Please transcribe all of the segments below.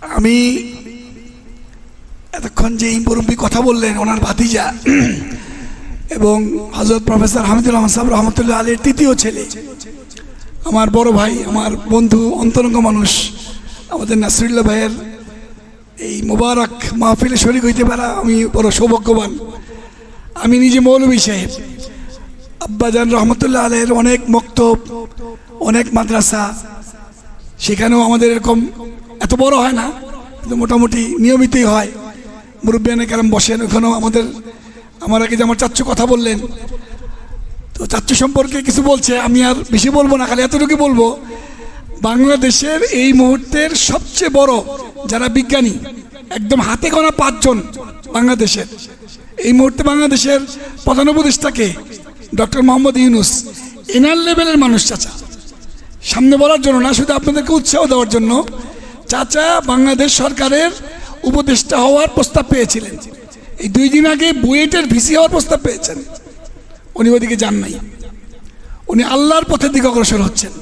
আমি এতক্ষণ যে মুরব্বী কথা বললেন, ওনার ভাতিজা এবং হযরত প্রফেসর হামিদুর রহমান সাহেব রহমতুল্লাহ আলীর তৃতীয় ছেলে, আমার বড় ভাই, আমার বন্ধু, অন্তরঙ্গ মানুষ, আমাদের নাসরুল্লাহ ভাইয়ের এই মুবারক মাহফিলে শরীক হইতে পারা আমি বড় সৌভাগ্যবান। আমি নিজে মৌলভী সাহেব, আব্বাজান রহমতুল্লাহ আলীর অনেক মক্তব, অনেক মাদ্রাসা, সেখানেও আমাদের এরকম এত বড় হয় না, কিন্তু মোটামুটি নিয়মিতই হয়। মুরব্বিয়ানে কেরাম বসেন ওখানেও আমাদের। আমার আগে যে আমার চাচ্চু কথা বললেন, তো চাচ্চু সম্পর্কে কিছু বলছে, আমি আর বেশি বলবো না, খালি এতটুকু বলবো, বাংলাদেশের এই মুহূর্তের সবচেয়ে বড় যারা বিজ্ঞানী, একদম হাতে গোনা 5 জন বাংলাদেশের এই মুহূর্তে, বাংলাদেশের প্রধান উপদেষ্টাকে ডক্টর মোহাম্মদ ইউনুস, এনার লেভেলের মানুষ চাচা। সামনে বলার জন্য না, শুধু আপনাদেরকে উৎসাহ দেওয়ার জন্য। চাচা বাংলাদেশ সরকারের উপদেষ্টা হওয়ার প্রস্তাব পেয়েছিলেন, এই 2 দিন আগে বুয়েটের ভিসি হওয়ার প্রস্তাব পেয়েছেন। উনি ওদিকে যান নাই, উনি আল্লাহর পথের দিকে অগ্রসর হচ্ছেন।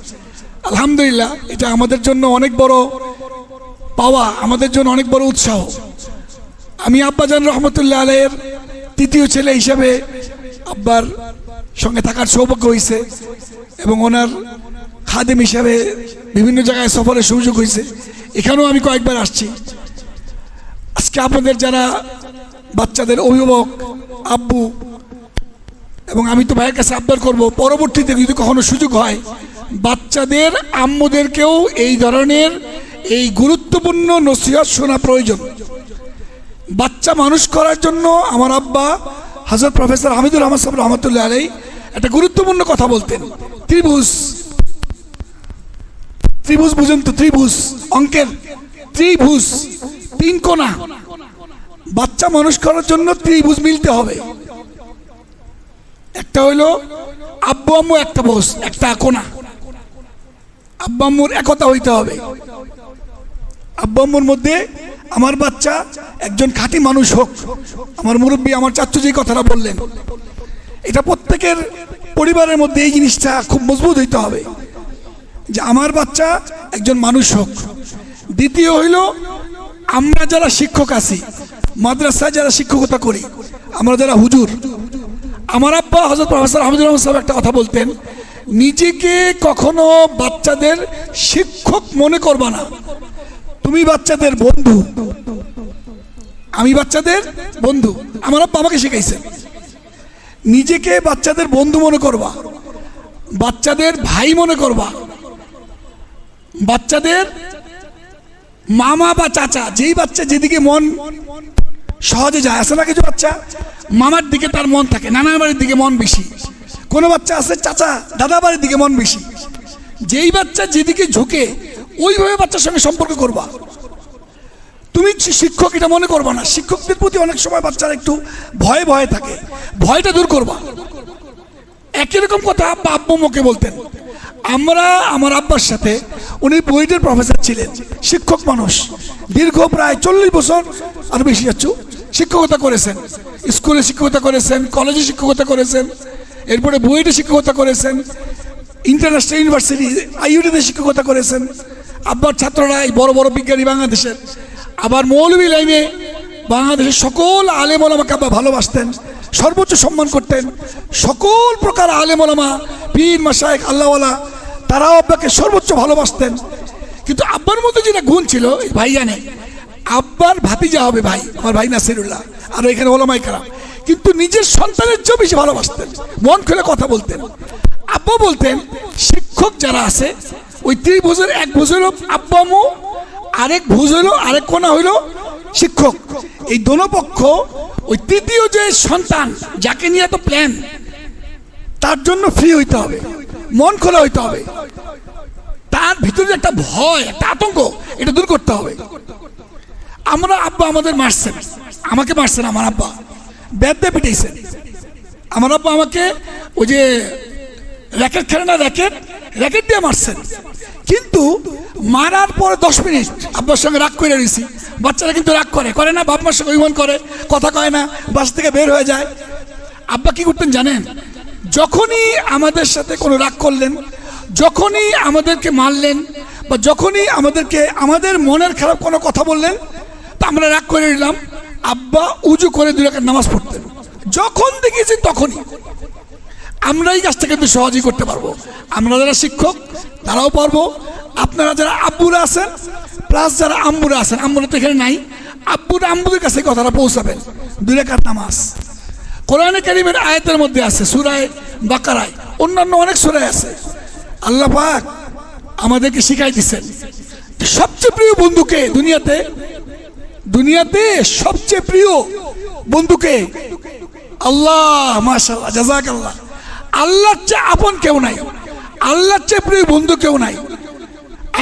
আলহামদুলিল্লাহ, এটা আমাদের জন্য অনেক বড় পাওয়া, আমাদের জন্য অনেক বড় উৎসাহ। আমি আব্বাজান রহমতুল্লাহ আলাইহির তৃতীয় ছেলে হিসেবে আব্বার সঙ্গে থাকার সৌভাগ্য হয়েছে এবং ওনার খাদেম হিসাবে বিভিন্ন জায়গায় সফরের সুযোগ হয়েছে। এখানেও আমি কয়েকবার আসছি। আজকে আপনাদের যারা বাচ্চাদের অভিভাবক, আব্বু, এবং আমি তো ভাইয়ের কাছে আবদার করব, পরবর্তীতে যদি কখনো সুযোগ হয়, বাচ্চাদের আম্মুদেরকেও এই ধরনের এই গুরুত্বপূর্ণ নসিহত শোনা প্রয়োজন। বাচ্চা মানুষ করার জন্য আমার আব্বা হযরত প্রফেসর হামিদুর রহমান সাহেব রহমতুল্লাহ আলাইহি একটা গুরুত্বপূর্ণ কথা বলতেন। ত্রিভুজ, ত্রিভুজ বুঝেন তো? ত্রিভুজ, অঙ্কের ত্রিভুজ, 3 কোণা। বাচ্চা মানুষ করার জন্য ত্রিভুজ মিলতে হবে। একটা হইলো আব্বু আম্মু, একটা ভুজ, একটা কোণা। আব্বু আম্মুর একতা হইতে হবে। আব্বু আম্মুর মধ্যে আমার বাচ্চা একজন খাঁটি মানুষ হোক। আমার মুরব্বী, আমার চাচ্চু যে কথাটা বললেন, এটা প্রত্যেকের পরিবারের মধ্যে এই জিনিসটা খুব মজবুত হইতে হবে যে আমার বাচ্চা একজন মানুষ হোক। দ্বিতীয় হইল, আমরা যারা শিক্ষক আছি, মাদ্রাসায় যারা শিক্ষকতা করি, আমরা যারা হুজুর, আমার আব্বা হযরত প্রফেসর হামিদুর রহমান সাহেব একটা কথা বলতেন, নিজেকে কখনো বাচ্চাদের শিক্ষক মনে করবা না, তুমি বাচ্চাদের বন্ধু। আমি বাচ্চাদের বন্ধু, আমার আব্বা আমাকে শিখাইছে। নিজেকে বাচ্চাদের বন্ধু মনে করবা, বাচ্চাদের ভাই মনে করবা, বাচ্চাদের মামা বা চাচা। যেই বাচ্চা যেদিকে মন সহজে যায়, আসে না কিছু বাচ্চা মামার দিকে তার মন থাকে, নানার বাড়ির দিকে মন বেশি। কোনো বাচ্চা আছে চাচা দাদা বাড়ির দিকে মন বেশি। যেই বাচ্চা যেদিকে ঝুঁকে ওইভাবে বাচ্চার সঙ্গে সম্পর্ক করবা। তুমি শিক্ষক এটা মনে করবা না। শিক্ষকদের প্রতি অনেক সময় বাচ্চারা একটু ভয়ে ভয়ে থাকে, ভয়টা দূর করবা। একই রকম কথা আব্বা আব্বুকে বলতেন। আমরা আমার আব্বার সাথে, উনি বুয়েটের প্রফেসর ছিলেন, শিক্ষক মানুষ, দীর্ঘ প্রায় 40 বছর আর বেশি যাচ্ছু শিক্ষকতা করেছেন। স্কুলে শিক্ষকতা করেছেন, কলেজে শিক্ষকতা করেছেন, এরপরে বুয়েটে শিক্ষকতা করেছেন, ইন্টারন্যাশনাল ইউনিভার্সিটি আইইউটিতে শিক্ষকতা করেছেন। আব্বার ছাত্ররা এই বড় বড় বিজ্ঞানী বাংলাদেশের। আবার মৌলভী লাইনে বাংলাদেশের সকল আলেম ওলামাকে আব্বা ভালোবাসতেন, সর্বোচ্চ সম্মান করতেন। সকল প্রকার আলেম ওলামা, পীর মাশায়েখ, আল্লাহওয়ালা, তারাও আব্বাকে সর্বোচ্চ ভালোবাসতেন। কিন্তু আব্বার মধ্যে যেটা গুণ ছিল, ভাই জানে, আব্বার ভাতিজা হবে ভাই, আমার ভাই নাসিরুল্লাহ, আর এখানে ওলামায়ে কেরাম, কিন্তু নিজের সন্তানের চেয়েও বেশি ভালোবাসতেন, মন খুলে কথা বলতেন। আব্বা বলতেন, শিক্ষক যারা আছে, ওই ত্রিভুজের এক ভুজ হইল আব্বা আম্মু, আরেক ভুজ হইল, আরেক কোণা হইল শিক্ষক। এই দোনো পক্ষ, ওই তৃতীয় যে সন্তান যাকে নিয়ে এত প্ল্যান, তার জন্য ফ্রি হইতে হবে, মন খোলা হইতে হবে। তার ভিতরে একটা ভয়, একটা আতঙ্ক, এটা দূর করতে হবে। আমরা আব্বা আমাদের মারছেন, আমাকে মারছেন, আমার আব্বা ব্যাট দিয়ে পিটাইছেন। আমার আব্বা আমাকে ওই যে র্যাকেট খেলে না, র্যাকেট দিয়ে মারছেন। কিন্তু মারার পরে 10 মিনিট আব্বার সঙ্গে রাগ করে রয়েছি। বাচ্চারা কিন্তু রাগ করে না, বাপ মার সঙ্গে অভিমান করে, কথা কয় না, বাসা থেকে বের হয়ে যায়। আব্বা কি করতেন জানেন? যখনই আমাদের সাথে কোনো রাগ করলেন, যখনই আমাদেরকে মারলেন বা যখনই আমাদেরকে আমাদের মনের খারাপ কোনো কথা বললেন, তা আমরা রাগ করে নিলাম, আব্বা উজু করে 2 রাকাত নামাজ পড়তেন। যখন দেখেছি তখনই আমরা এই কাজটা কিন্তু সহজেই করতে পারবো। আমরা যারা শিক্ষক তারাও পারবো, আপনারা যারা আব্বুরা আছেন প্লাস যারা আম্মুরা আছেন, আম্মুরা তো এখানে নাই, আব্বুরা আম্মুদের কাছে কথাটা পৌঁছাবেন। 2 রাকাত নামাজ কোরআনে কারীমের আয়াতের মধ্যে আছে, সূরা বাকারায়, অন্যান্য অনেক সূরায় আছে। আল্লাহ পাক আমাদেরকে শিখাই দিচ্ছেন সবচেয়ে প্রিয় বন্ধুকে দুনিয়াতে সবচেয়ে প্রিয় বন্ধুকে আল্লাহ। মাশাআল্লাহ, জাযাকাল্লাহ। আল্লাহর চেয়ে আপন কেউ নাই, আল্লাহর চেয়ে প্রিয় বন্ধু কেউ নাই।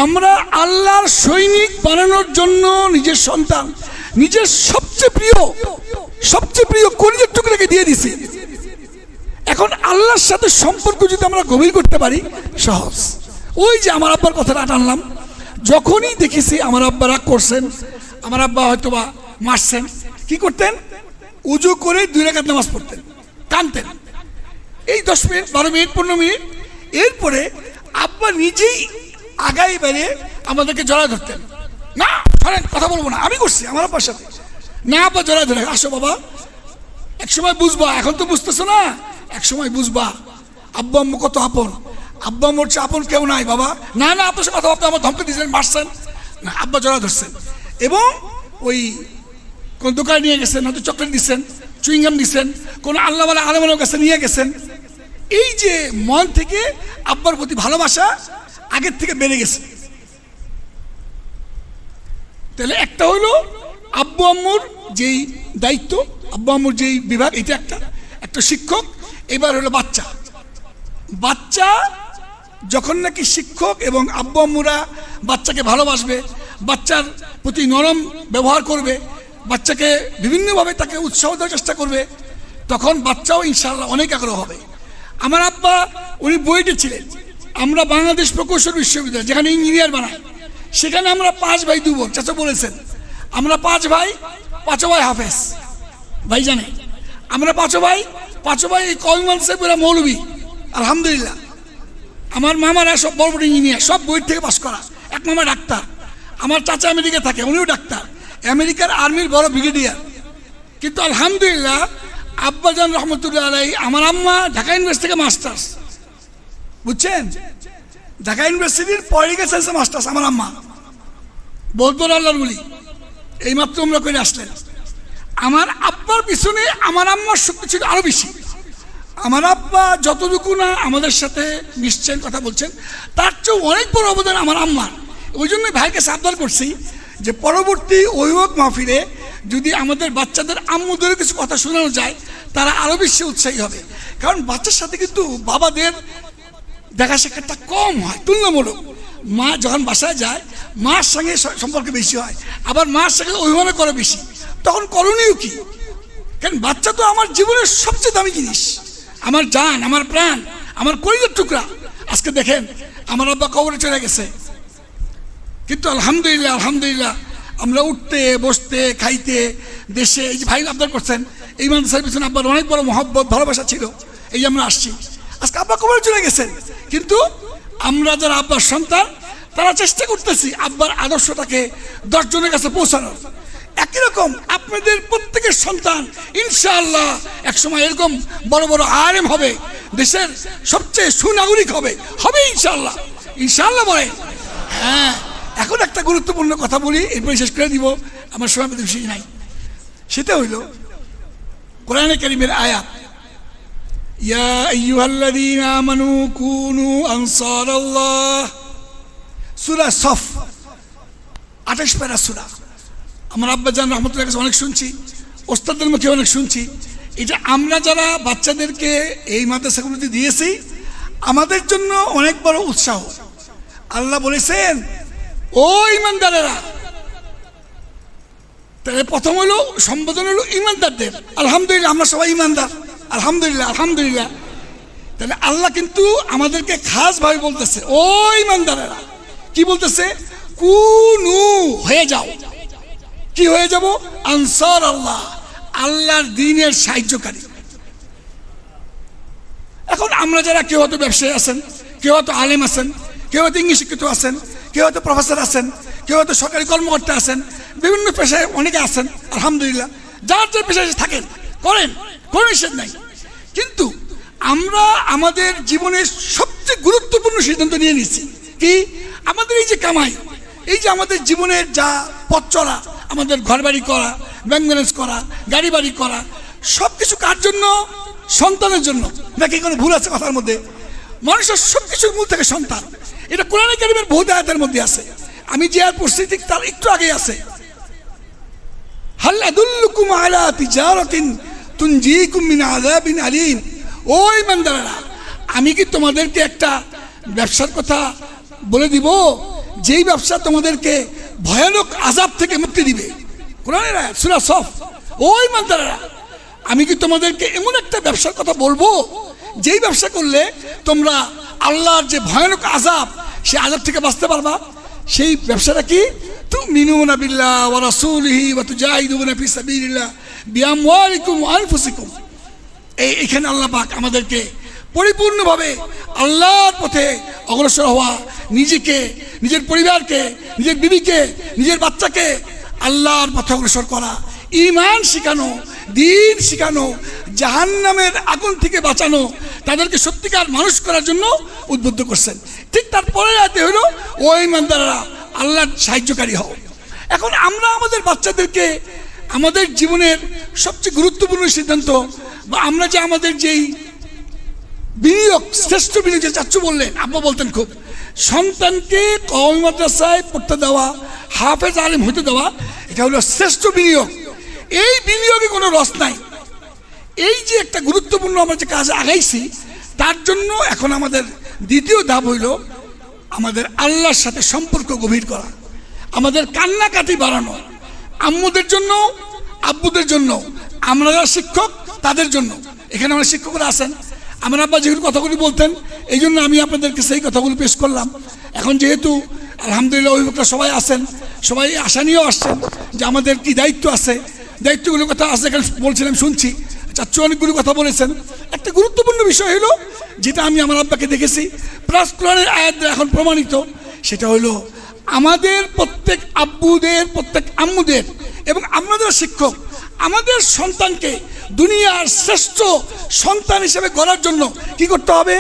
আমরা আল্লাহর সৈনিক বানানোর জন্য নিজের সন্তান, নিজের সবচেয়ে প্রিয় কলিজার টুকরাকে দিয়ে দিছি। এখন আল্লাহর সাথে সম্পর্ক যদি আমরা গভীর করতে পারি, সহজ। ওই যে আমার আব্বার কথাটা টানলাম, যখনই দেখেছি আমার আব্বা রাগ করছেন, আমার আব্বা হয়তো বা মারছেন, কি করতেন? উজু করে 2 রাকাত নামাজ পড়তেন, কাঁদতেন। এই 10 মিনিট 12 মিনিট 15 মিনিট, এরপরে আব্বা নিজেই আগাই বেড়ে আমাদেরকে জড়ায় ধরতেন। না কথা বলবো না, আমি করছি আমার আব্বার সাথে। না আব্বা জড়ায় ধরে, আসো বাবা, এক সময় বুঝবা, এখন তো বুঝতেছো না, এক সময় বুঝবা আব্বা আম্মু কত আপন। আব্বা আম্মুর চেয়ে আপন কেউ নাই বাবা। না আপনার সাথে কথা বলতে আমার ধমকে দিয়েছেন, মারছেন না, আব্বা জড়া ধরছেন। এবং ওই কোন দোকানে নিয়ে গেছেন, হয়তো চকলেট দিচ্ছেন, চুইংগাম দিচ্ছেন, কোনো আল্লাহওয়ালা আলেমের কাছে নিয়ে গেছেন। এই যে মন থেকে আব্বার প্রতি ভালোবাসা আগের থেকে বেড়ে গেছে। তাহলে একটা হইলো আব্বু আম্মুর যেই দায়িত্ব, আব্বু আম্মুর যেই বিভাগ, এটা একটা শিক্ষক। এবার হলো বাচ্চা যখন নাকি শিক্ষক এবং আব্বু আম্মুরা বাচ্চাকে ভালোবাসবে, বাচ্চার প্রতি নরম ব্যবহার করবে, বাচ্চাকে বিভিন্নভাবে তাকে উৎসাহ দেওয়ার চেষ্টা করবে, তখন বাচ্চাও ইনশাআল্লাহ অনেক আগ্রহ হবে। আমার আব্বা উনি বুয়েটে ছিলেন, আমরা বাংলাদেশ প্রকৌশল বিশ্ববিদ্যালয় যেখানে ইঞ্জিনিয়ার বানায়, সেখানে আমরা 5 ভাই 2 বোন, চাচা বলেছেন আমরা 5 ভাই, 5 ভাই হাফেজ ভাই জানে, আমরা 5 ভাই এই কলমানসে পুরা মৌলবী আলহামদুলিল্লাহ। আমার মামারা সব বড় বড় ইঞ্জিনিয়ার, সব বুয়েট থেকে পাস করা। এক মামা ডাক্তার, আমার চাচা আমেরিকা থাকে, উনিও ডাক্তার, আমেরিকার আর্মির বড় ব্রিগেডিয়ার। কিন্তু আলহামদুলিল্লাহ আব্বাজান রহমতুল্লাহ আলাই, আমার আম্মা ঢাকা ইউনিভার্সিটি থেকে মাস্টার্স, বুঝছেন, ঢাকা ইউনিভার্সিটির পলিটিক্যাল সায়েন্সে মাস্টার্স। আমার আম্মা বহুত বড় আল্লাহর বলি, এইমাত্র আমরা করে আসলেন। আমার আব্বার পিছনে আমার আম্মার শক্তি ছিল আরো বেশি। আমার আব্বা যতটুকু না আমাদের সাথে মিশছেন, কথা বলছেন, তার চেয়েও অনেক বড় অবদান আমার আম্মার। ওই জন্যই ভাইকে সাবধান করছি যে পরবর্তী অভিভাবক মাহফিলে যদি আমাদের বাচ্চাদের আম্মুদের কিছু কথা শোনানো যায়, তারা আরো বেশি উৎসাহী হবে। কারণ বাচ্চার সাথে কিন্তু বাবাদের দেখা শেখাটা কম হয় তুলনামূলক। মা যখন বাসায় যায়, মার সঙ্গে সম্পর্ক বেশি হয়, আবার মার সঙ্গে অভিমান করে বেশি। তখন করণীয় কি? কারণ বাচ্চা তো আমার জীবনের সবচেয়ে দামি জিনিস, আমার জান, আমার প্রাণ, আমার কলিজার টুকরা। আজকে দেখেন আমার আব্বা কবরে চলে গেছে, কিন্তু আলহামদুলিল্লাহ আমরা উঠতে বসতে খাইতে দেশে, এই যে ভাই আবদার করছেন, এই মানুষের পিছনে আব্বার অনেক বড় মহব্বত ভালোবাসা ছিল, এই যে আমরা আসছি। আজকে আব্বা কবরে চলে গেছেন, কিন্তু আমরা যারা আব্বার সন্তান তারা চেষ্টা করতেছি আব্বার আদর্শটাকে 10 জনের কাছে পৌঁছানোর। একই রকম আপনাদের প্রত্যেকের সন্তান ইনশাআল্লাহ একসময় এরকম বড় বড় আলেম হবে, দেশের সবচেয়ে সুনাগরিক হবে ইনশাআল্লাহ বলে। হ্যাঁ, এখন একটা গুরুত্বপূর্ণ কথা বলি, এরপরে শেষ করে দিব, আমার সময় বেশি নাই। সেটা হইল কোরআনে কারীমের আয়াত, ইয়া আইয়ুহাল্লাযীনা আমানু কুনু আনসারাল্লাহ, সূরা সফ 28 পারা সূরা। আমার আব্বাজান রহমতুল্লাহ কাছে অনেক শুনছি, ওস্তাদদের মুখে অনেক শুনছি। এটা আমরা যারা বাচ্চাদেরকে এই মাদ্রাসাগুলোতে দিয়েছি, আমাদের জন্য অনেক বড় উৎসাহ। আল্লাহ বলেছেন, ও ইমানদারেরা, তাহলে প্রথম হলো সম্বোধন হলো ইমানদারদের। আলহামদুলিল্লাহ আমরা সবাই ইমানদার, আলহামদুলিল্লাহ। তাহলে আল্লাহ কিন্তু আমাদেরকে খাস ভাবে বলতেছে, ও ইমানদারেরা, কি বলতেছে? কুনু, হয়ে যাও। কি হয়ে যাব? আনসার আল্লাহ, আল্লাহর দ্বীনের সাহায্যকারী। এখন আমরা যারা কেউ হয়তো ব্যবসায়ী আছেন, কেউ হয়তো আলেম আছেন, কেউ হয়তো ইংলিশ শিক্ষিত আছেন, কেউ হয়তো প্রফেসর আছেন, কেউ হয়তো সরকারি কর্মকর্তা আছেন, বিভিন্ন পেশায় অনেকে আছেন, আলহামদুলিল্লাহ যার যে পেশায় থাকেন করেন, কোনো নিষেধ নাই। কিন্তু আমরা আমাদের জীবনের সবচেয়ে গুরুত্বপূর্ণ সিদ্ধান্ত নিয়ে নিচ্ছি কি, আমাদের এই যে কামাই, এই যে আমাদের জীবনের যা পথ চলা, আমাদের ঘর বাড়ি করা, ব্যাংক ব্যালেন্স করা, গাড়ি বাড়ি করা, সব কিছু কার জন্য? সন্তানের জন্য। নাকি কোনো ভুল আছে কথার মধ্যে? মানুষের সব কিছুর মূল থেকে সন্তান। এটা কোরআনে কারীমের বহু আয়াতের মধ্যে আছে। আমি যে আর পড়ছি ঠিক তার একটু আগে আছে, হাল আদুল্লুকুম আলা তিজারাতিন তুনজিকুম মিন আযাবিন আলীম। ও ইমানদাররা, আমি কি তোমাদেরকে একটা ব্যবসার কথা বলে দিব যেই ব্যবসা তোমাদেরকে ভয়ানক আযাব থেকে মুক্তি দিবে? কোরআনের আয়াত, সূরা সফ। ও ইমানদাররা, আমি কি তোমাদেরকে এমন একটা ব্যবসার কথা বলবো যেই ব্যবসা করলে তোমরা আল্লাহর যে ভয়ানক আযাব, সেই আযাব থেকে বাঁচতে পারবা? সেই ব্যবসাটা কি? তুমিনুনা বিল্লাহ ওয়া রাসূলিহি ওয়া তুজাহিদুনা ফি সাবিলিল্লাহ বিআমওয়ালিকুম ওয়া আনফুসিকুম। এইখানে আল্লাহ পাক আমাদেরকে পরিপূর্ণভাবে আল্লাহর পথে অগ্রসর হওয়া, নিজেকে, নিজের পরিবারকে, নিজের বিবিকে, নিজের বাচ্চাকে আল্লাহর পথে অগ্রসর করা, ঈমান শিখানো, দ্বীন শিখানো, জাহান্নামের আগুন থেকে বাঁচানো, তাদেরকে সত্যিকার মানুষ করার জন্য উদ্বুদ্ধ করছেন। ঠিক তারপরে আয়াতে হলো, ও ঈমানদাররা আল্লাহর সাহায্যকারী হও। এখন আমরা আমাদের বাচ্চাদেরকে আমাদের জীবনের সবচেয়ে গুরুত্বপূর্ণ সিদ্ধান্ত, বা আমরা যে আমাদের যেই বিনিয়োগ, শ্রেষ্ঠ বিনিয়োগ, যে চাচ্চু বললেন, আব্বা বলতেন খুব, সন্তানকে কওমি মাদ্রাসায় পড়তে দেওয়া, হাফেজ আলেম হতে দেওয়া, এটা হলো শ্রেষ্ঠ বিনিয়োগ। এই বিনিয়োগে কোনো রস নাই। এই যে একটা গুরুত্বপূর্ণ আমরা যে কাজ আগাইছি, তার জন্য এখন আমাদের দ্বিতীয় ধাপ হইল আমাদের আল্লাহর সাথে সম্পর্ক গভীর করা, আমাদের কান্নাকাটি বাড়ানো, আম্মুদের জন্য, আব্বুদের জন্য, আমরা যারা শিক্ষক তাদের জন্য। এখানে আমরা শিক্ষকরা আছেন, আমার আব্বা যেগুলো কথাগুলি বলতেন, এই জন্য আমি আপনাদেরকে সেই কথাগুলো পেশ করলাম। এখন যেহেতু আলহামদুলিল্লাহ অভিভাবকরা সবাই আছেন, সবাই আশা নিয়েও আসছেন যে আমাদের কি দায়িত্ব আছে, দায়িত্বগুলোর কথা আছে এখানে বলছিলাম, শুনছি, চাচ্চু অনেকগুলো কথা বলেছেন। একটা গুরুত্বপূর্ণ বিষয় হলো, যেটা আমি আমার আব্বাকে দেখেছি, প্লাস কোরআনের আয়াত এখন প্রমাণিত, সেটা হলো আমাদের প্রত্যেক আব্বুদের, প্রত্যেক আম্মুদের, এবং আমরা যারা শিক্ষক, আমাদের সন্তানকে দুনিয়ার শ্রেষ্ঠ সন্তান হিসেবে গড়ার জন্য কি করতে হবে?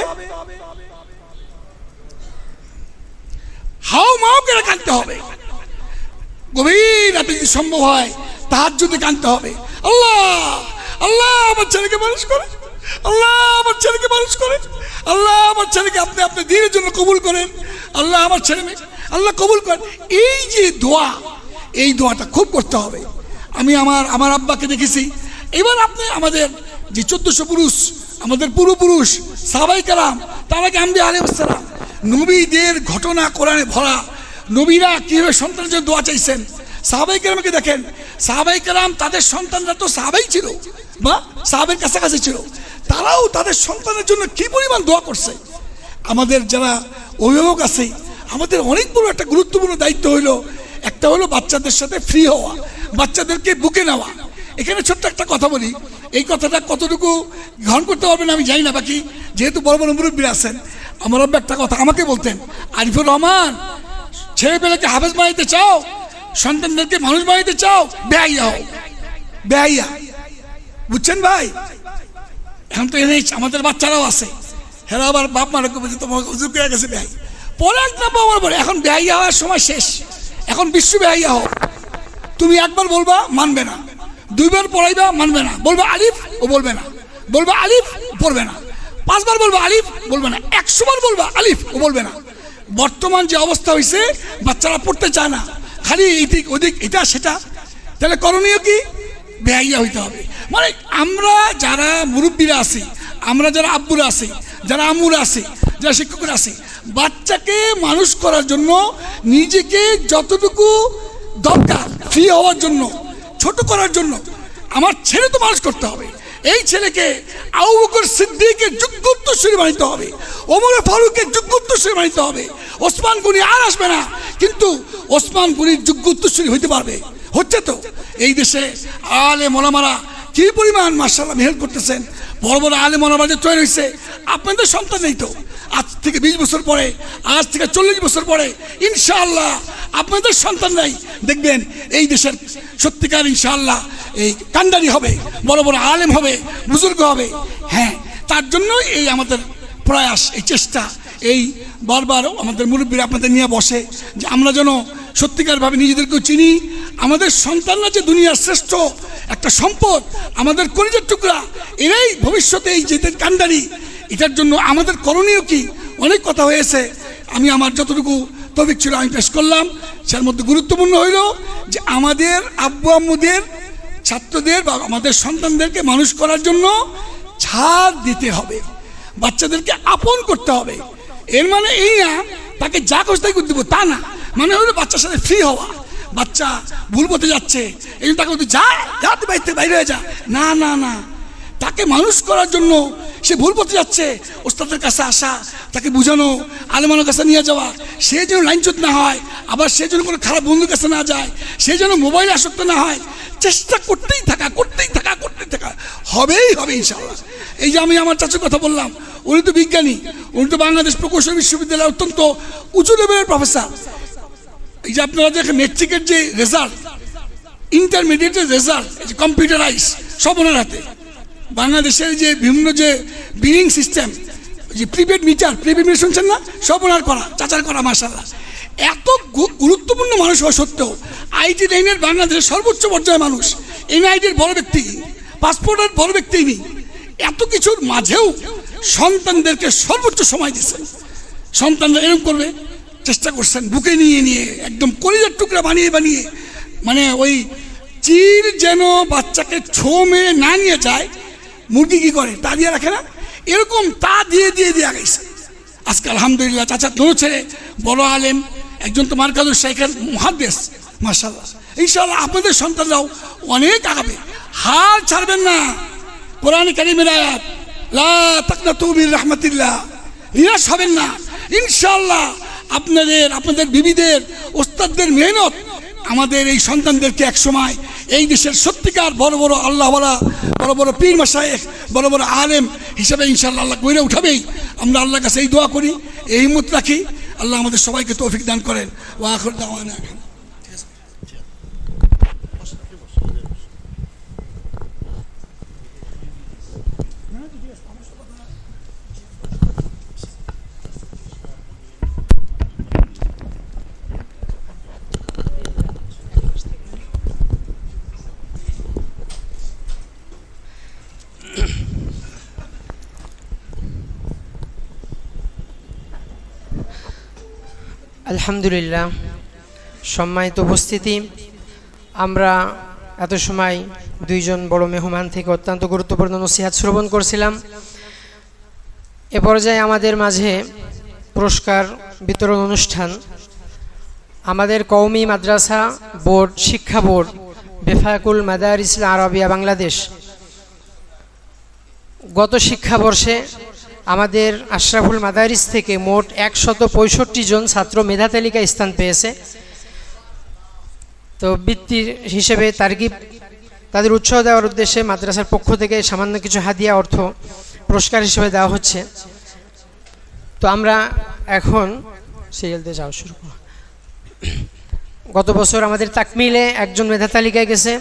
হাও মাও করে কাঁদতে হবে। গভীর রাতে যদি সম্ভব হয় তাহাজ্জুদে কাঁদতে হবে, আল্লাহ আল্লাহ আমার ছেলেকে মানুষ করে, আল্লাহ আমার ছেলেকে মানুষ করে, আল্লাহ আমার ছেলেকে আপনি আপনার দ্বীনের জন্য কবুল করেন, আল্লাহ আমার ছেলে মেয়ে আল্লাহ কবুল করেন। এই যে দোয়া, এই দোয়াটা খুব করতে হবে। আমি আমার আব্বাকে দেখেছি। এবার আপনি আমাদের যে 1400 পুরুষ, আমাদের পূর্বপুরুষ সাহাবায়ে কেরাম, তারা আম্বিয়া আলাইহিস সালাম, নবীদের ঘটনা কোরআনে ভরা, নবীরা কিভাবে সন্তানের জন্য দোয়া চাইছেন। সাহাবায়ে কেরামকে দেখেন, সাহাবায়ে কেরাম তাদের সন্তানরা তো সাহাবাই ছিল বা সাহাবের কাছাকাছি ছিল, তারাও তাদের সন্তানের জন্য কি পরিমাণ দোয়া করছে। আমাদের যারা অভিভাবক আছে, আমাদের অনেক বড় একটা গুরুত্বপূর্ণ দায়িত্ব হলো, একটা হলো বাচ্চাদের সাথে ফ্রি হওয়া, বাচ্চাদেরকে বুকে নেওয়া। এখানে ছোট্ট একটা কথা বলি, এই কথাটা কতটুকু গ্রহণ করতে পারবেন আমি জানি না, বাকি যেহেতু বড় বড় মুরব্বী আছেন, আমার আব্বা একটা কথা আমাকে বলতেন, আরিফুর রহমান, ছেলে পেলেকে হাফেজ বানাইতে চাও, সন্তানদেরকে মানুষ বানাইতে চাও, বেহাইয়া হও, বেহাইয়া। বুঝছেন ভাই? এখন তো এনেই আমাদের বাচ্চারাও আছে, হেরা আবার বাপ মারা তোমার হুজুর করে গেছে বেহাই, পরে এক না বাবার পরে, এখন বেহাইয়া হওয়ার সময় শেষ, এখন বিশ্ব বেহাইয়া হও। তুমি একবার বলবা মানবে না, দুইবার পড়াইবা মানবে না, বলবা আলিফ ও বলবে না, বলবা আলিফ পড়বে না, 5 বার বলবা আলিফ বলবে না, 100 বার বলবা আলিফ ও বলবে না। বর্তমান যে অবস্থা হয়েছে, বাচ্চারা পড়তে চায় না, খালি এইদিক ওদিক, এটা সেটা। তাহলে করণীয় কি? বেহাইয়া হইতে হবে। মানে আমরা যারা মুরব্বীরা আছি, আমরা যারা আব্বুরা আছি, যারা আম্মুরা আছি, যারা শিক্ষকরা আছি, বাচ্চাকে মানুষ করার জন্য নিজেকে যতটুকু দরকার ফ্রি হওয়ার জন্য, ছোট করার জন্য, আমার ছেলে তো মানুষ করতে হবে। এই ছেলেকে আবু বকর সিদ্দিকের যোগ্য উত্তরসূরি বানাইতে হবে, ওমর ফারুকের যোগ্য উত্তরসূরি বানাইতে হবে। ওসমান গনি আর আসবে না, কিন্তু ওসমান গনির যোগ্য উত্তরসূরি হইতে পারবে। হচ্ছে তো এই দেশে আলেম ওলামারা কি পরিমাণ মাশাআল্লাহ মেহের করতেছেন, বড় বড় আলেম ওলামা তৈরি হয়েছে। আপনাদের সন্তান নেই তো, আজ থেকে 20 বছর পরে, আজ থেকে 40 বছর পরে ইনশাআল্লাহ আপনাদের সন্তান নাই, দেখবেন এই দেশের সত্যিকার ইনশাআল্লাহ এই কান্ডারি হবে, বড় বড় আলেম হবে, বুজুর্গ হবে। হ্যাঁ, তার জন্যই এই আমাদের প্রয়াস, এই চেষ্টা, এই বারবার আমাদের মুরব্বীরা আপনাদের নিয়ে বসে যে আমরা যেন সত্যিকারভাবে নিজেদেরকেও চিনি, আমাদের সন্তানরা যে দুনিয়ার শ্রেষ্ঠ একটা সম্পদ, আমাদের কলিজার টুকরা, এরাই ভবিষ্যতে এই যে কান্ডারি। এটার জন্য আমাদের করণীয় কি, অনেক কথা হয়েছে, আমি আমার যতটুকু তৌফিক ছিল আমি পেশ করলাম। তার মধ্যে গুরুত্বপূর্ণ হইল যে আমাদের আব্বু আম্মুদের, ছাত্রদের বা আমাদের সন্তানদেরকে মানুষ করার জন্য ছাড় দিতে হবে, বাচ্চাদেরকে আপন করতে হবে। এর মানে এই না তাকে যা খুশি তাই করে দিব, তা না। মানে হলো বাচ্চার সাথে ফ্রি হওয়া। বাচ্চা ভুল পথে যাচ্ছে, এই জন্য তাকে বলতে যা যা তুই বাইরে হয়ে যা, না না না, তাকে মানুষ করার জন্য সে ভুল পথে যাচ্ছে, ওস্তাদের কাছে আসা, তাকে বোঝানো, আলেমানের কাছে নিয়ে যাওয়া, সে যেন লাইনচ্যুত না হয়, আবার সে যেন কোনো খারাপ বন্ধুর কাছে না যায়, সে যেন মোবাইলে আসক্ত না হয়। চেষ্টা করতেই থাকা, করতেই থাকা, করতেই থাকা, হবেই হবে ইনশাআল্লাহ। এই যে আমি আমার চাচুর কথা বললাম, উনি তো বিজ্ঞানী, উনি তো বাংলাদেশ প্রকৌশল বিশ্ববিদ্যালয়ের অত্যন্ত উঁচু লেভেলের প্রফেসর। এই যে আপনারা দেখেন মেট্রিকের যে রেজাল্ট, ইন্টারমিডিয়েটের রেজাল্ট, কম্পিউটারাইজ সব ওনার হাতে। বাংলাদেশের যে বিভিন্ন যে বিলিং সিস্টেম, যে প্রিপেড মিটার শুনছেন না, সব ওনার করা, চাচার করা। মাশাআল্লাহ, এত গুরুত্বপূর্ণ মানুষ হওয়া সত্ত্বেও আইটি লাইনের বাংলাদেশের সর্বোচ্চ পর্যায়ের মানুষ, এনআইডির বড় ব্যক্তি, পাসপোর্টের বড় ব্যক্তি, এত কিছুর মাঝেও সন্তানদেরকে সর্বোচ্চ সময় দিচ্ছেন। সন্তানরা এরকম করবে চেষ্টা করছেন, বুকে নিয়ে নিয়ে একদম কলিজার টুকরা বানিয়ে বানিয়ে, মানে ওই চির যেন বাচ্চাকে ছো মেরে না নিয়ে যায়, মুরগি কি করে তা দিয়ে রাখে না, এরকম তা দিয়ে দিয়ে দিয়ে গেছে। আজকে আলহামদুলিল্লাহ চাচা দোনো ছেলে বড় আলেম, একজন তো মার্কাজুল শাইখের মুহাদ্দিস, মাশাআল্লাহ। ইনশাআল্লাহ আপনাদের সন্তানরাও অনেক আগাবে, হাল ছাড়বেন না। কোরআন কারীমের আয়াত, লা তাকনাতু মির রাহমাতিল্লাহ, নিরাশ হবেন না ইনশাআল্লাহ। আপনাদের বিবিদের, ওস্তাদদের মেহনত আমাদের এই সন্তানদেরকে একসময় এই দেশের সত্যিকার বড় বড় আল্লাহওয়ালা, বড় বড় পীর মাশায়েখ, বড় বড় আলেম হিসাবে ইনশাআল্লাহ আল্লাহ গড়ে উঠাবেই। আমরা আল্লাহর কাছে এই দোয়া করি, এই হিম্মত রাখি, আল্লাহ আমাদের সবাইকে তৌফিক দান করেন। ওয়া আখিরু দাওয়ানা। আলহামদুলিল্লাহ, সম্মানিত উপস্থিতি, আমরা এত সময় দুইজন বড় মেহমান থেকে অত্যন্ত গুরুত্বপূর্ণ নসিহত শ্রবণ করছিলাম। এ পর্যায়ে আমাদের মাঝে পুরস্কার বিতরণ অনুষ্ঠান। আমাদের কওমি মাদ্রাসা বোর্ড, শিক্ষা বোর্ড, বেফাকুল মাদারিস আরবিয়া বাংলাদেশ গত শিক্ষাবর্ষে আমাদের আশরাফুল মাদারিস থেকে মোট 165 জন ছাত্র মেধা তালিকায় স্থান পেয়েছে। তো বৃত্তির হিসেবে তারগিব, তাদের উৎসাহ দেওয়ার উদ্দেশ্যে মাদ্রাসার পক্ষ থেকে সামান্য কিছু হাদিয়া অর্থ পুরস্কার হিসেবে দেওয়া হচ্ছে। তো আমরা এখন সিরিয়াল দিয়ে যাওয়া শুরু করব। গত বছর আমাদের তাকমিলে একজন মেধা তালিকায় গেছে,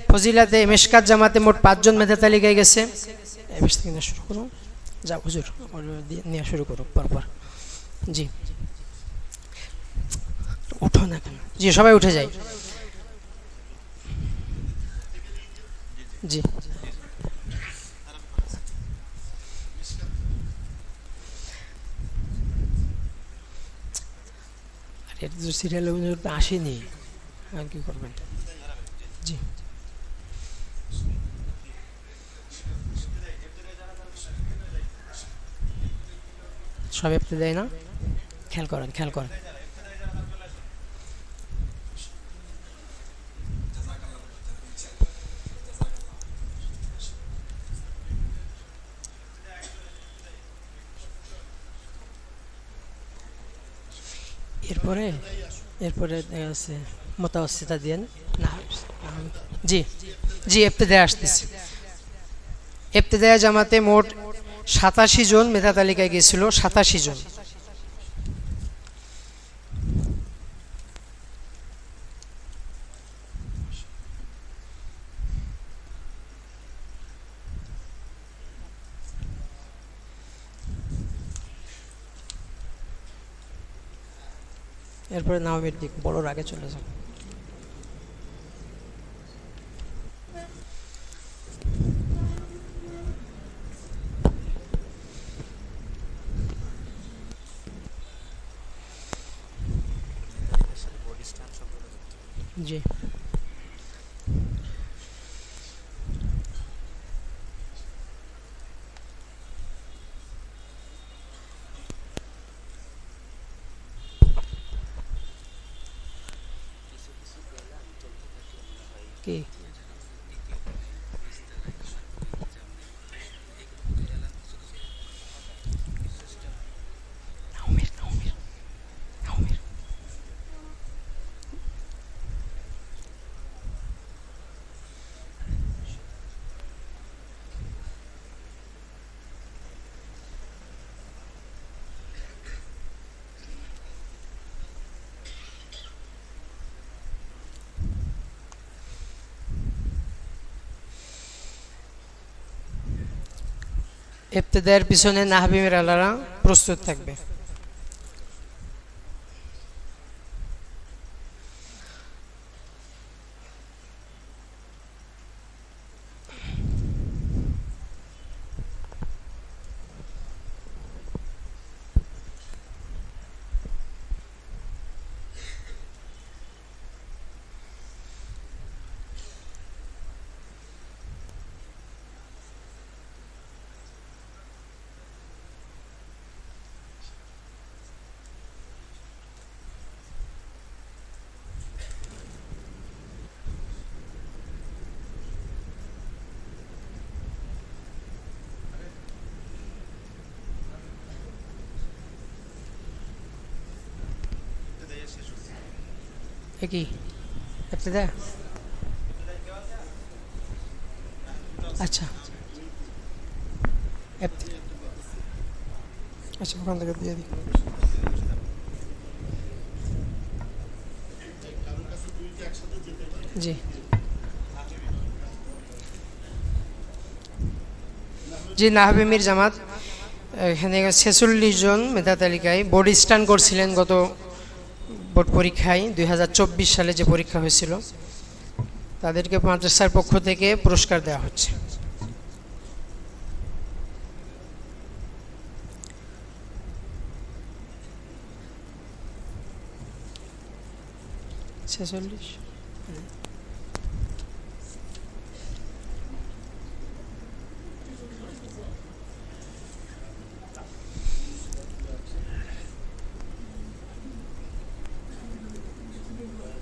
ফজিলাতে মেশকাত জামাতে মোট 5 জন মেধা তালিকায় গেছে। এবার থেকে শুরু করুন, যাও হুজুর নিয়ে শুরু করো পরপর। জি উঠো না কেন, জি সবাই উঠে যাই। জি সিরিয়াল আসেনি, আর কি করবেন। জি সব এপতে দেয় না, খেয়াল করেন খেয়াল করেন। এরপরে আছে মোতাওয়াসিতা দেন না। জি জি এপতে আসতেছে। ইবতেদায়ী জামাতে মোট 87 জন মেধা তালিকায় গিয়েছিল, 87 জন। এরপরে নামের দিক বড়র আগে চলে যান। জি কি ইবতেদায়ের পিছনে নাহবি মিরালারা প্রস্তুত থাকবে। কি ইবতেদা? আচ্ছা আচ্ছা, ওখান থেকে দিয়ে দিই। জি জি, নাহবি মির জামাত এখানে 46 জন মেধা তালিকায় বোর্ড স্ট্যান্ড করছিলেন গত বোর্ড পরীক্ষায় 2024 সালে যে পরীক্ষা হয়েছিল, তাদেরকে মাদ্রাসার পক্ষ থেকে পুরস্কার দেওয়া হচ্ছে।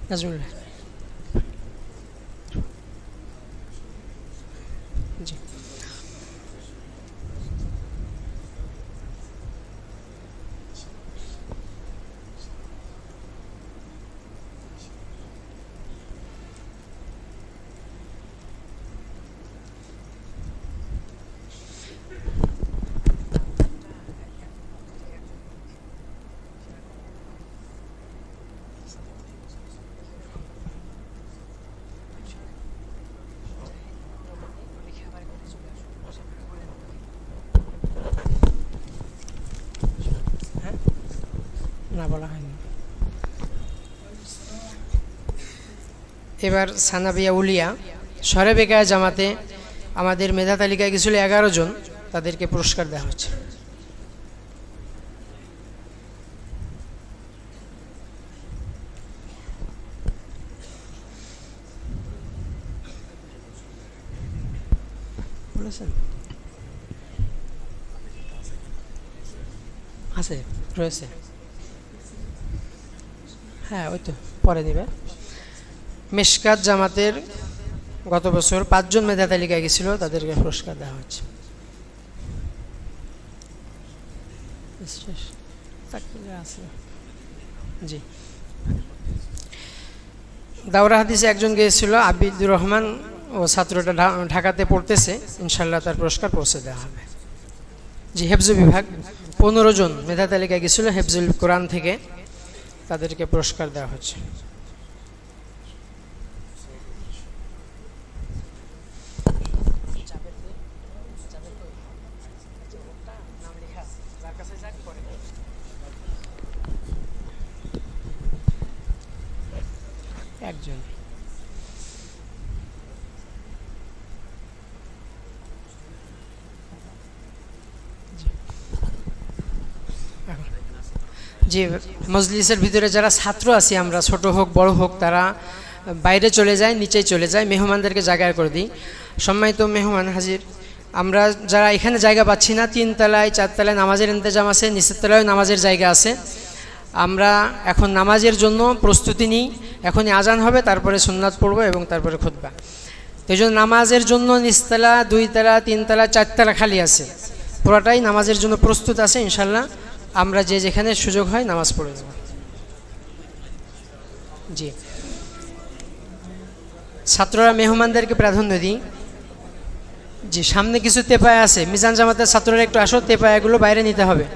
নাজমুল্লাহ জি না বলা হয়নি। এবার সানাবিয়া উলিয়া সরেবেকায়া জামাতে আমাদের মেধা তালিকায় গেছিল 11 জন, তাদেরকে পুরস্কার দেওয়া হচ্ছে। বলেছেন আছে, রয়েছে, হ্যাঁ ওই তো পরে দিবে। মিশকাত জামাতের গত বছর 5 জন মেধা তালিকায় গেছিল, তাদেরকে পুরস্কার দেওয়া হচ্ছে। জি, দাওরা হাদিসে একজন গিয়েছিল আবিদুর রহমান, ও ছাত্রটা ঢাকাতে পড়তেছে, ইনশাল্লাহ তার পুরস্কার পৌঁছে দেওয়া হবে। জি, হেফজু বিভাগ 15 জন মেধা তালিকায় গেছিল হেফজুল কোরআন থেকে, তাদেরকে পুরস্কার দেওয়া হচ্ছে। একজন জি, মজলিসের ভিতরে যারা ছাত্র আছি আমরা, ছোট হোক বড় হোক, তারা বাইরে চলে যায়, নিচেই চলে যায়, মেহমানদেরকে জায়গা করে দিই। সম্মানিত মেহমান হাজির, আমরা যারা এখানে জায়গা পাচ্ছি না, 3 তলায় 4 তলায় নামাজের ইন্তজাম আছে, নিচের তলায় নামাজের জায়গা আছে। আমরা এখন নামাজের জন্য প্রস্তুতি নিই, এখনই আজান হবে, তারপরে সুন্নাত পড়ব এবং তারপরে খুতবা। তো এই জন্য নামাজের জন্য নিচতলা 2 তলা 3 তলা 4 তলা খালি আছে, পুরোটাই নামাজের জন্য প্রস্তুত আছে। ইনশাল্লাহ আমরা যে যেখানে সুযোগ হয় নামাজ পড়ে যাব। জি, ছাত্ররা মেহমানদেরকে প্রাধান্য দিই। জি, সামনে কিছু তেপায়া আছে, মিজান জামাতের ছাত্ররা একটু আসো, তেপায়াগুলো বাইরে নিতে হবে।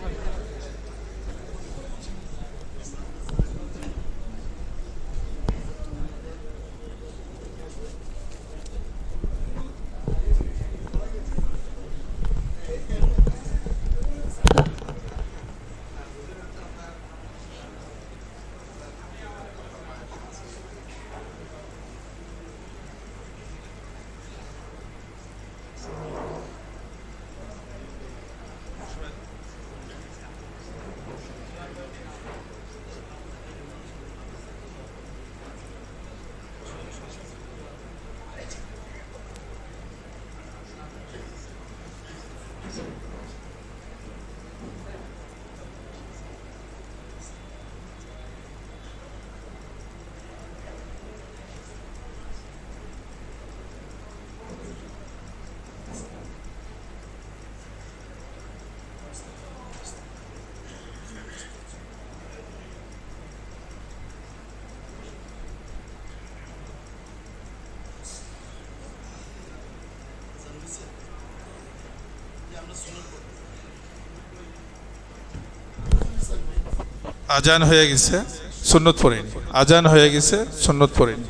আজান হয়ে গেছে, সুন্নত পড়েনি। আজান হয়ে গেছে, সুন্নত পড়েনি।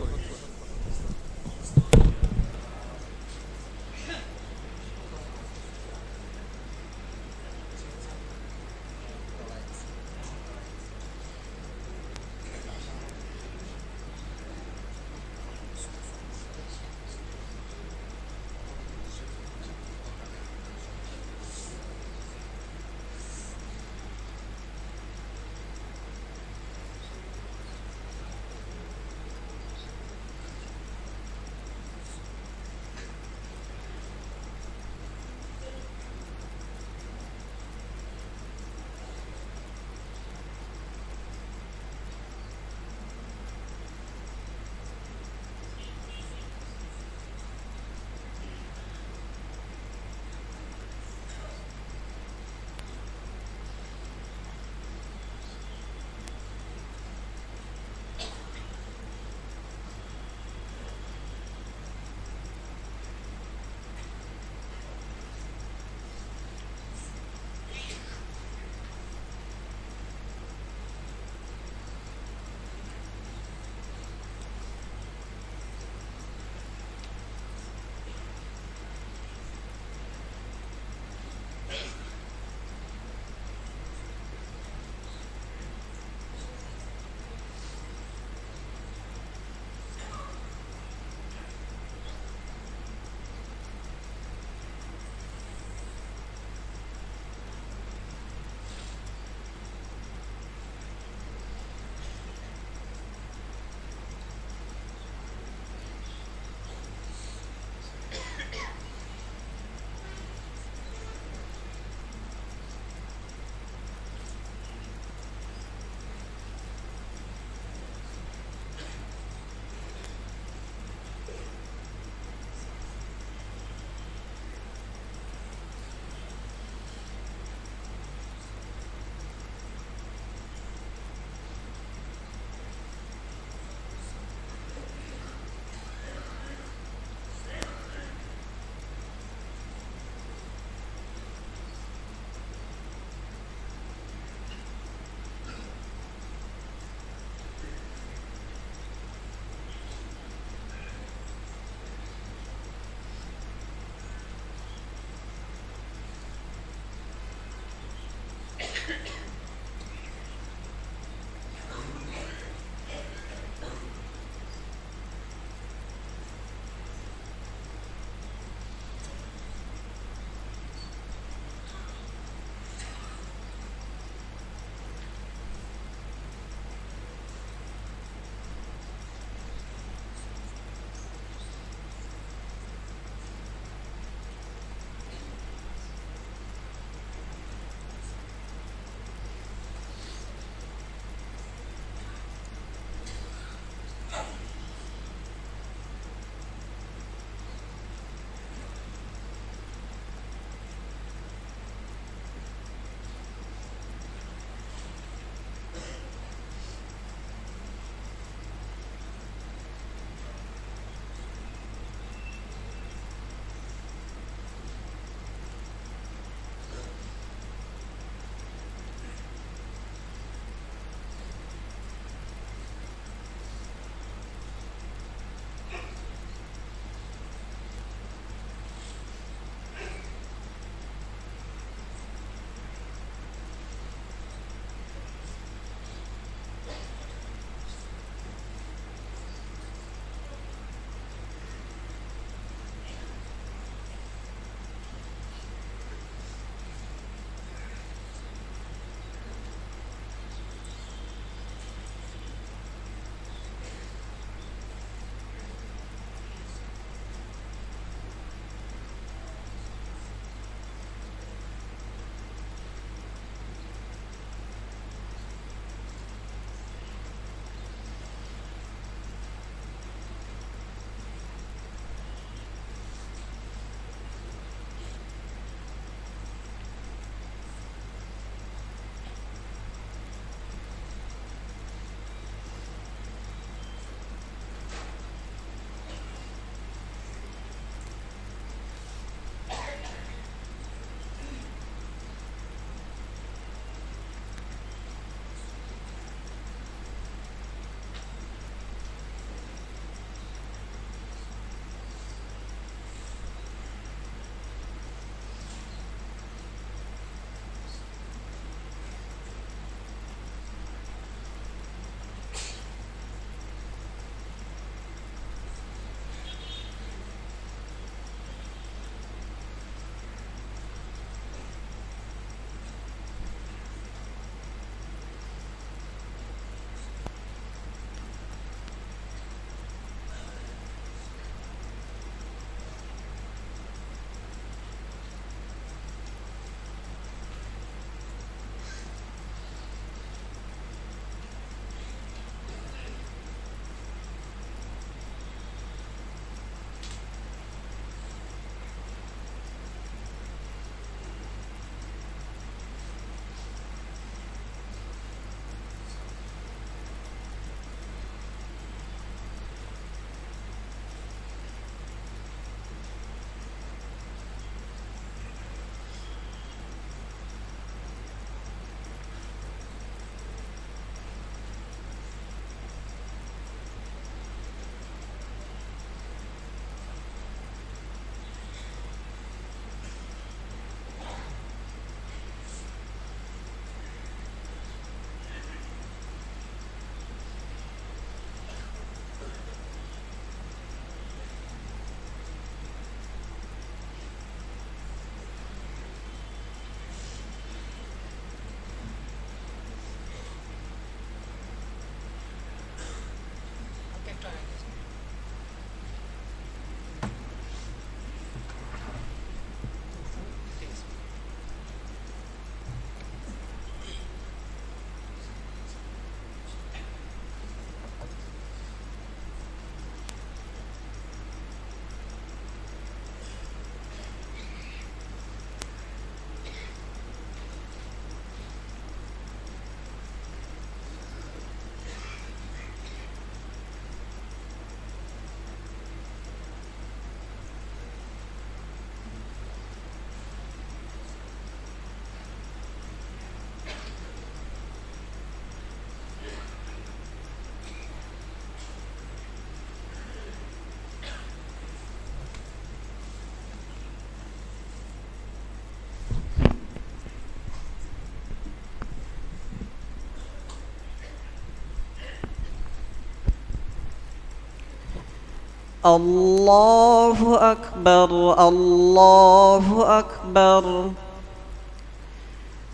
الله أكبر الله أكبر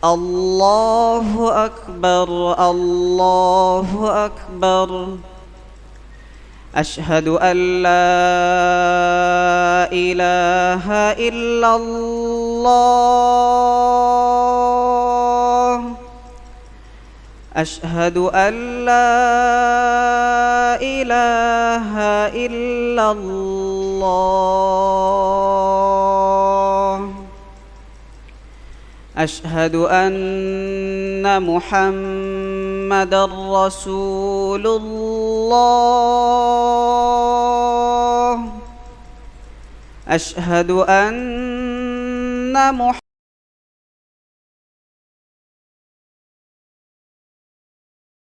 الله أكبر الله أكبر أشهد أن لا إله إلا الله أشهد أن لا إله إلا الله أشهد أن محمدًا رسول الله أشهد أن